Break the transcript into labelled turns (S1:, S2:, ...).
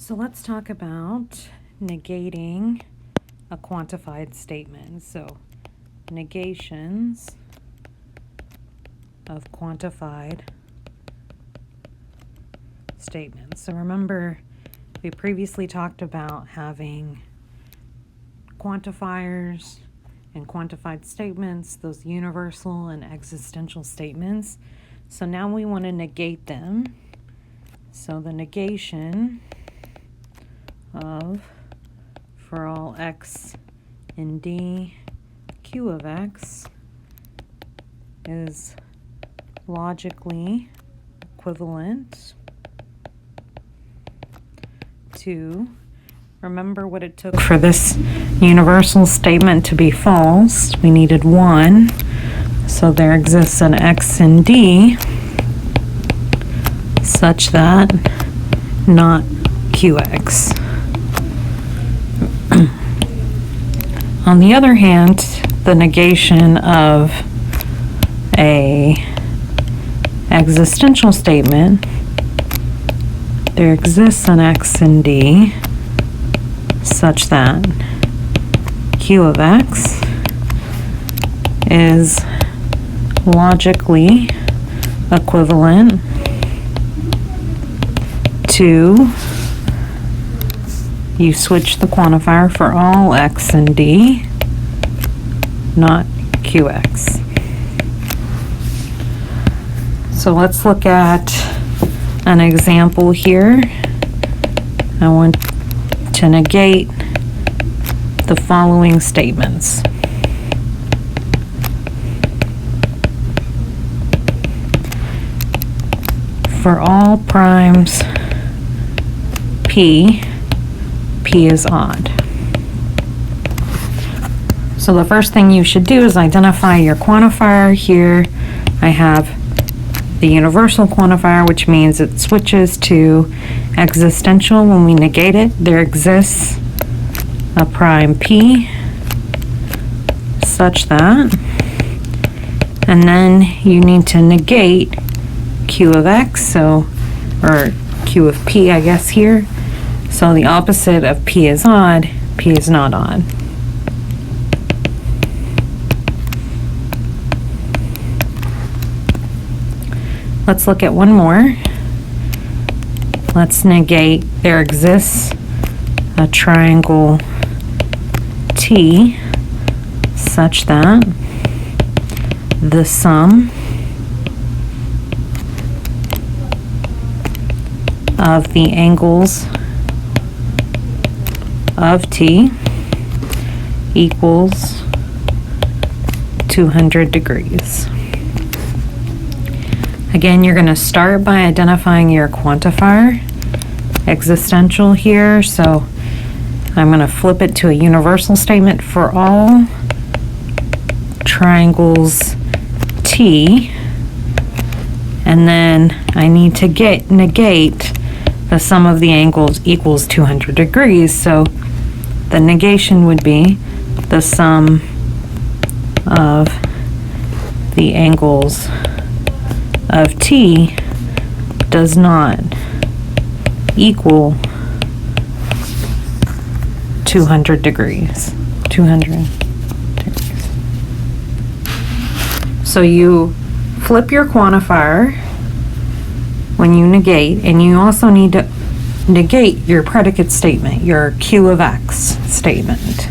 S1: So let's talk about negating a quantified statement. So negations of quantified statements. So remember, we previously talked about having quantifiers and quantified statements, those universal and existential statements. So now we want to negate them. So the negation of, for all x in D, Q of x is logically equivalent to, remember what it took for this universal statement to be false. We needed 1. So there exists an x in D such that not QX. On the other hand, the negation of a existential statement, there exists an x in D such that Q of x is logically equivalent to, you switch the quantifier for all x in D, not QX. So let's look at an example here. I want to negate the following statements. For all primes P is odd. So the first thing you should do is identify your quantifier. Here I have the universal quantifier, which means it switches to existential when we negate it. There exists a prime P such that, and then you need to negate Q of x, so, or Q of P, I guess here. So the opposite of P is odd, P is not odd. Let's look at one more. Let's negate, there exists a triangle T such that the sum of the angles of T equals 200 degrees. Again, you're going to start by identifying your quantifier, existential here, so I'm going to flip it to a universal statement for all triangles T, and then I need to negate the sum of the angles equals 200 degrees, so the negation would be the sum of the angles of T does not equal 200 degrees. 200 degrees. So you flip your quantifier when you negate, and you also need to negate your predicate statement, your Q of x statement.